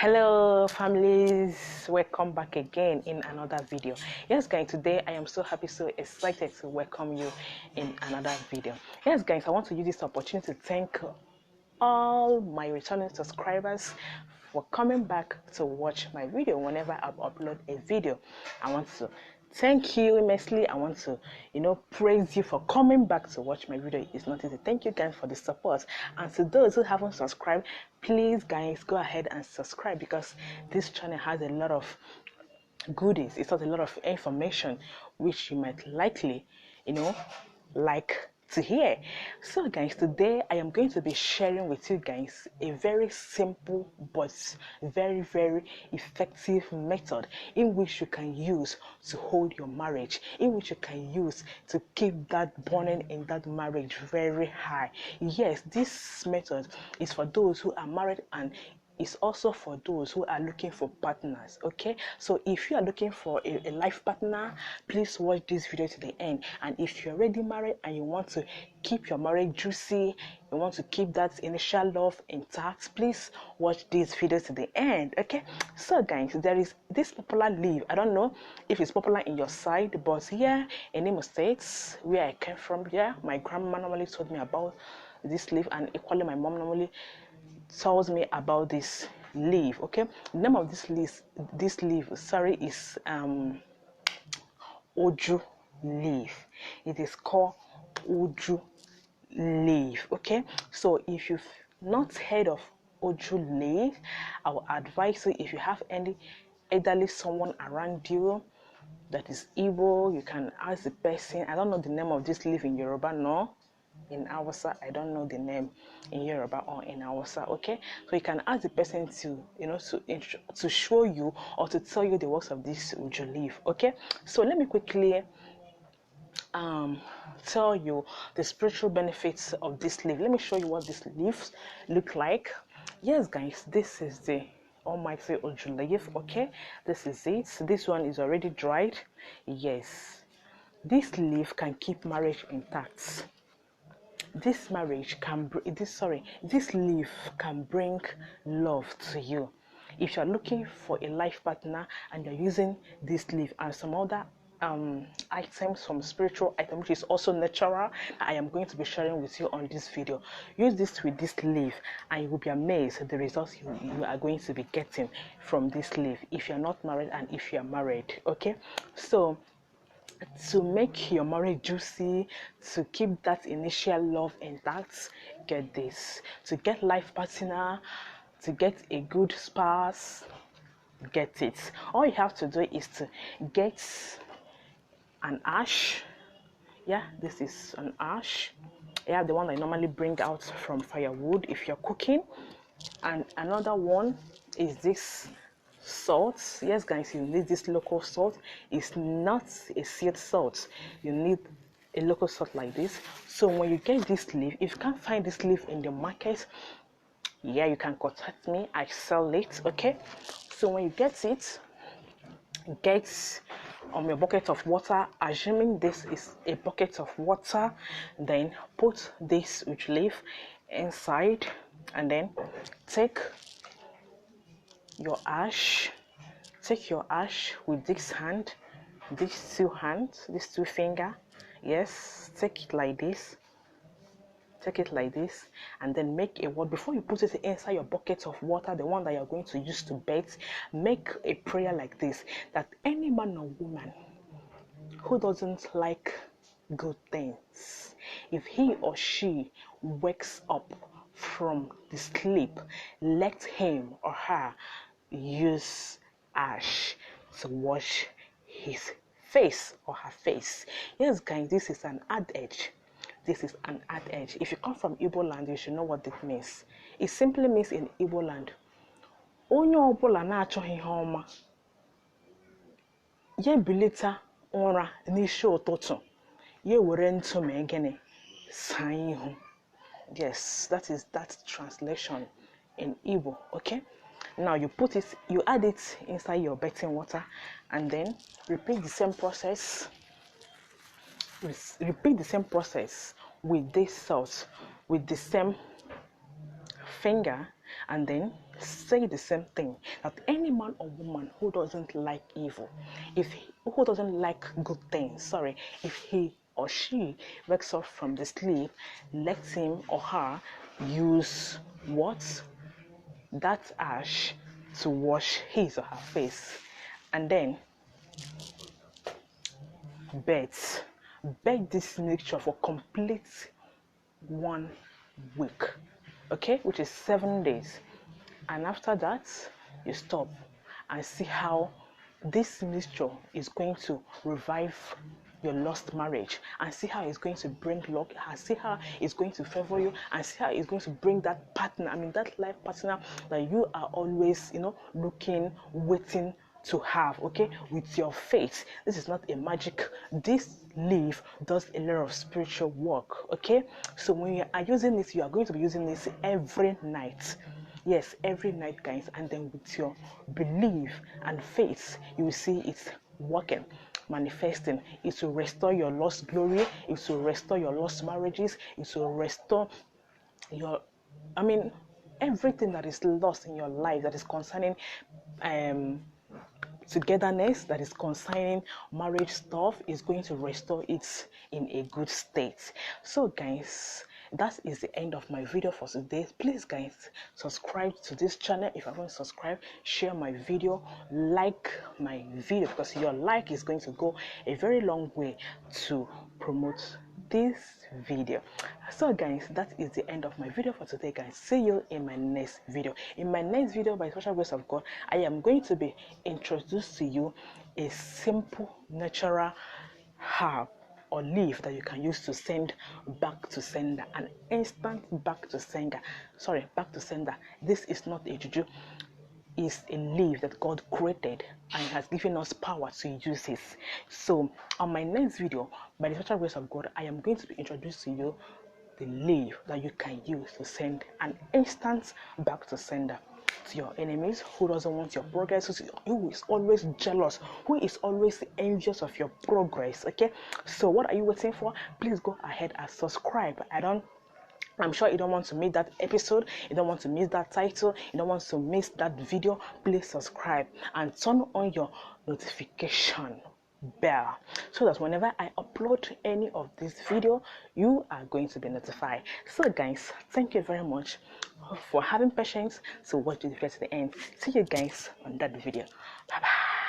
Hello families, welcome back again in another video. Yes guys, today I am so happy, so excited to welcome you in another video. Yes guys, I want to use this opportunity to thank all my returning subscribers for coming back to watch my video whenever I upload a video. I want to thank you immensely. I want to praise you for coming back to watch my video. It's not easy. Thank you guys for the support, and to those who haven't subscribed, please guys go ahead and subscribe, because this channel has a lot of goodies. It's got a lot of information which you might likely like to hear. So guys, today I am going to be sharing with you guys a very simple but very effective method in which you can use to hold your marriage, in which you can use to keep that burning in that marriage very high. Yes, this method is for those who are married, and it's also for those who are looking for partners. Okay, so if you are looking for a life partner, please watch this video to the end. And if you're already married and you want to keep your marriage juicy, you want to keep that initial love intact, please watch this video to the end. Okay, so guys, there is this popular leaf. I don't know if it's popular in your side, but here in Imo States, where I came from, yeah, my grandma normally told me about this leaf, and equally my mom normally tells me about this leaf. Okay, the name of this leaf is Oju leaf. It is called Oju leaf. Okay, so if you've not heard of Oju leaf, I will advise you, if you have any elderly someone around you that is Igbo, you can ask the person. I don't know the name of this leaf in Yoruba, no. In Hausa, I don't know the name in Yoruba or in Hausa. Okay, so you can ask the person to to show you or to tell you the works of this Uju leaf. Okay, so let me quickly tell you the spiritual benefits of this leaf. Let me show you what these leaves look like. Yes guys, this is the almighty Uju leaf. Okay, this is it. This one is already dried. Yes, this leaf can keep marriage intact. This leaf can bring love to you. If you're looking for a life partner and you're using this leaf and some other items, some spiritual item which is also natural, I am going to be sharing with you on this video. Use this with this leaf and you will be amazed at the results you are going to be getting from this leaf, if you're not married and if you're married. Okay, so to make your marriage juicy, to keep that initial love intact, get this. To get life partner, to get a good spouse, get it. All you have to do is to get an ash. Yeah, this is an ash. Yeah, the one I normally bring out from firewood if you're cooking. And another one is this salt. Yes guys, you need this local salt. It's not a seared salt. You need a local salt like this. So when you get this leaf, if you can't find this leaf in the market, yeah, you can contact me. I sell it. Okay, so when you get it, get your bucket of water. Assuming this is a bucket of water, then put this Uju leaf inside, and then take your ash with this hand, these two hands, these two fingers. Yes, take it like this, and then make a word. Before you put it inside your bucket of water, the one that you're going to use to bathe, make a prayer like this: that any man or woman who doesn't like good things, if he or she wakes up from the sleep, let him or her use ash to wash his face or her face. Yes guys, this is an adage. If you come from Igbo land, you should know what it means. It simply means in Igbo land, onye ọbụla na-achọghị ihe ọma ya ebilita ụra n'isi ụtụtụ, ya were ntụ mee gịnị, saa ihu. Yes, that is that translation in Igbo. Okay, now you add it inside your bathing water, and then repeat the same process. With this salt, with the same finger, and then say the same thing, that any man or woman who doesn't like evil, who doesn't like good things, sorry, if he or she wakes up from the sleep, let him or her use what? That ash to wash his or her face, and then bet this mixture for complete 1 week, okay, which is 7 days. And after that, you stop and see how this mixture is going to revive your lost marriage, and see how it's going to bring luck, and see how it's going to favor you, and see how it's going to bring that partner, that life partner that you are always, looking, waiting to have, okay, with your faith. This is not a magic. This leaf does a lot of spiritual work, okay? So when you are using this, you are going to be using this every night. Yes, every night, guys. And then with your belief and faith, you will see it's working, manifesting. It will restore your lost glory. It will restore your lost marriages. It will restore your, everything that is lost in your life that is concerning togetherness, that is concerning marriage stuff, is going to restore it in a good state. So guys, that is the end of my video for today. Please guys, subscribe to this channel if you haven't subscribed, share my video, like my video, because your like is going to go a very long way to promote this video. So guys, that is the end of my video for today, guys. See you in my next video. In my next video, by the special grace of God, I am going to be introduced to you a simple natural herb or leaf that you can use to send back to sender, an instant back to sender. This is not a juju, is a leaf that God created and has given us power to use it. So on my next video, by the special grace of God, I am going to be introduced to you the leaf that you can use to send an instant back to sender to your enemies, who doesn't want your progress, who is always jealous, who is always envious of your progress. Okay, so what are you waiting for? Please go ahead and subscribe. I'm sure you don't want to miss that episode, you don't want to miss that title, you don't want to miss that video. Please subscribe and turn on your notification bell so that whenever I upload any of this video, you are going to be notified. So guys, thank you very much for having patience to watch this video to the end. See you guys on that video. Bye bye.